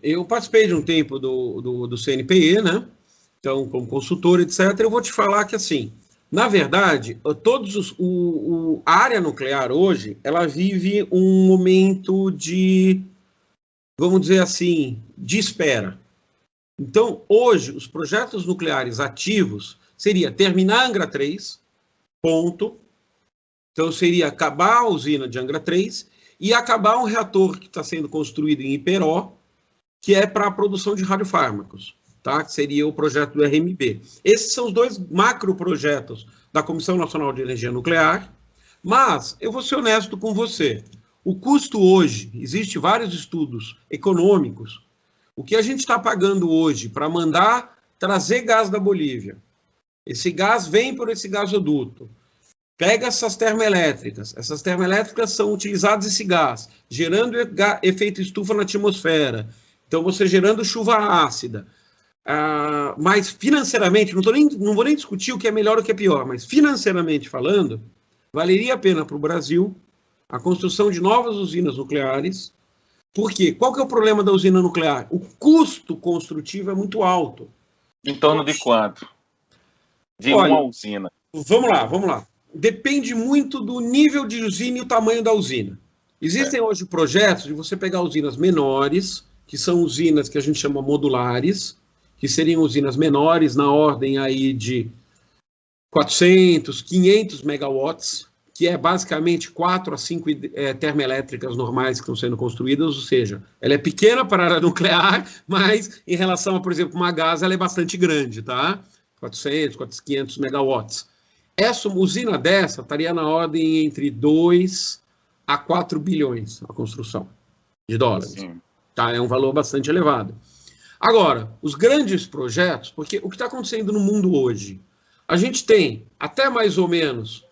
Eu participei de um tempo do CNPq, né? Então, como consultor, etc., eu vou te falar que, assim, na verdade, a área nuclear hoje, ela vive um momento de, vamos dizer assim, de espera. Então, hoje, os projetos nucleares ativos seria terminar a Angra 3, ponto. Então, seria acabar a usina de Angra 3 e acabar um reator que está sendo construído em Iperó, que é para a produção de radiofármacos, tá? Que seria o projeto do RMB. Esses são os dois macroprojetos da Comissão Nacional de Energia Nuclear, mas eu vou ser honesto com você. O custo hoje, existe vários estudos econômicos, o que a gente está pagando hoje para mandar trazer gás da Bolívia, esse gás vem por esse gasoduto, pega essas termoelétricas são utilizadas esse gás, gerando efeito estufa na atmosfera, então você gerando chuva ácida, mas financeiramente, não vou nem discutir o que é melhor ou o que é pior, mas financeiramente falando, valeria a pena para o Brasil a construção de novas usinas nucleares. Por quê? Qual que é o problema da usina nuclear? O custo construtivo é muito alto. Em torno de quanto? De uma usina? Vamos lá. Depende muito do nível de usina e o tamanho da usina. Existem hoje projetos de você pegar usinas menores, que são usinas que a gente chama modulares, que seriam usinas menores na ordem aí de 400, 500 megawatts, que é basicamente 4 a 5 termoelétricas normais que estão sendo construídas, ou seja, ela é pequena para a área nuclear, mas em relação a, por exemplo, uma gás, ela é bastante grande, tá? 400, 500 megawatts. Essa usina dessa estaria na ordem entre 2 a 4 bilhões a construção de dólares. Sim. Tá? É um valor bastante elevado. Agora, os grandes projetos, porque o que está acontecendo no mundo hoje, a gente tem até mais ou menos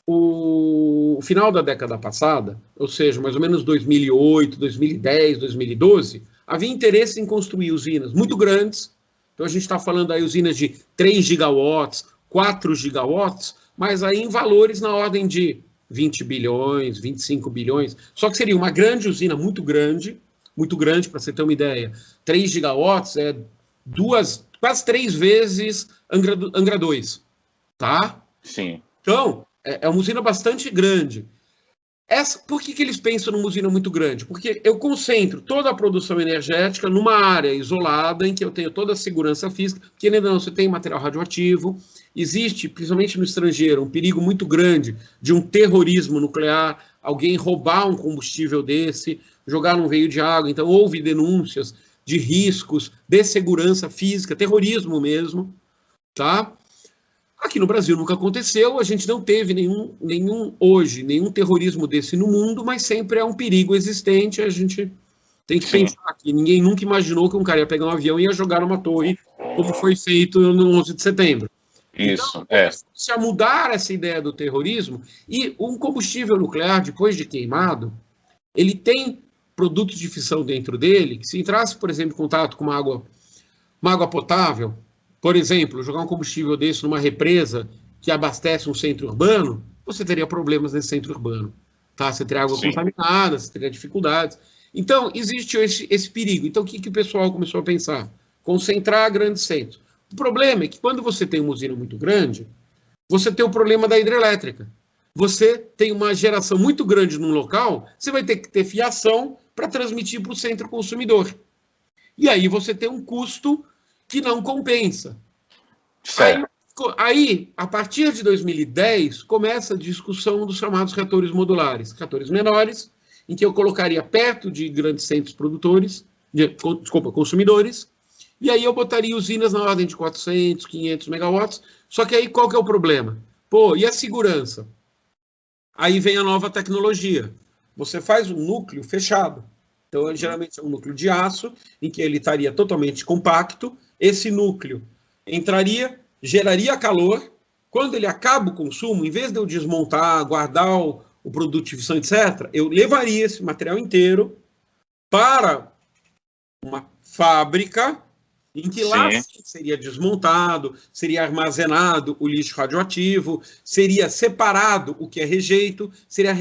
o final da década passada, ou seja, mais ou menos 2008, 2010, 2012, havia interesse em construir usinas muito grandes. Então a gente está falando aí usinas de 3 gigawatts, 4 gigawatts, mas aí em valores na ordem de 20 bilhões, 25 bilhões. Só que seria uma grande usina, muito grande, para você ter uma ideia. 3 gigawatts é quase 3 vezes Angra 2, tá? Sim. Então, é uma usina bastante grande. Por que eles pensam numa usina muito grande? Porque eu concentro toda a produção energética numa área isolada, em que eu tenho toda a segurança física, porque ainda não, você tem material radioativo, existe, principalmente no estrangeiro, um perigo muito grande de um terrorismo nuclear, alguém roubar um combustível desse, jogar num veio de água. Então, houve denúncias de riscos de segurança física, terrorismo mesmo, tá? Aqui no Brasil nunca aconteceu, a gente não teve nenhum terrorismo desse no mundo, mas sempre é um perigo existente, a gente tem que pensar que ninguém nunca imaginou que um cara ia pegar um avião e ia jogar numa torre, como foi feito no 11 de setembro. Isso, então, se a mudar essa ideia do terrorismo, e um combustível nuclear, depois de queimado, ele tem produtos de fissão dentro dele, que se entrasse, por exemplo, em contato com uma água potável, por exemplo, jogar um combustível desse numa represa que abastece um centro urbano, você teria problemas nesse centro urbano. Tá? Você teria água contaminada, você teria dificuldades. Então, existe esse perigo. Então, o que o pessoal começou a pensar? Concentrar grandes centros. O problema é que quando você tem uma usina muito grande, você tem o problema da hidrelétrica. Você tem uma geração muito grande num local, você vai ter que ter fiação para transmitir para o centro consumidor. E aí você tem um custo que não compensa. Aí, a partir de 2010, começa a discussão dos chamados reatores modulares, reatores menores, em que eu colocaria perto de grandes centros consumidores, e aí eu botaria usinas na ordem de 400, 500 megawatts, só que aí qual que é o problema? E a segurança? Aí vem a nova tecnologia. Você faz um núcleo fechado. Então, geralmente é um núcleo de aço, em que ele estaria totalmente compacto. Esse núcleo geraria calor. Quando ele acaba o consumo, em vez de eu desmontar, guardar o produto de fissão, etc., eu levaria esse material inteiro para uma fábrica, em que lá seria desmontado, seria armazenado o lixo radioativo, seria separado o que é rejeito, seria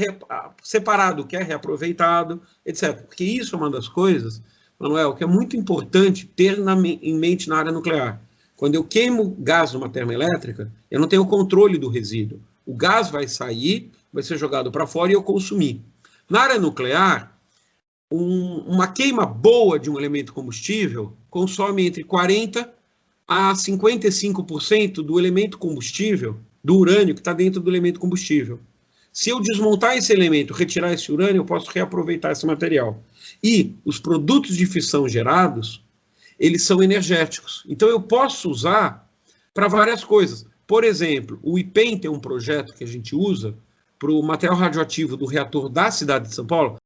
separado o que é reaproveitado, etc. Porque isso é uma das coisas. Manuel, que é muito importante ter em mente na área nuclear. Quando eu queimo gás numa termoelétrica, eu não tenho controle do resíduo. O gás vai sair, vai ser jogado para fora e eu consumir. Na área nuclear, uma queima boa de um elemento combustível consome entre 40% a 55% do elemento combustível, do urânio que está dentro do elemento combustível. Se eu desmontar esse elemento, retirar esse urânio, eu posso reaproveitar esse material. E os produtos de fissão gerados, eles são energéticos. Então eu posso usar para várias coisas. Por exemplo, o IPEM tem um projeto que a gente usa para o material radioativo do reator da cidade de São Paulo.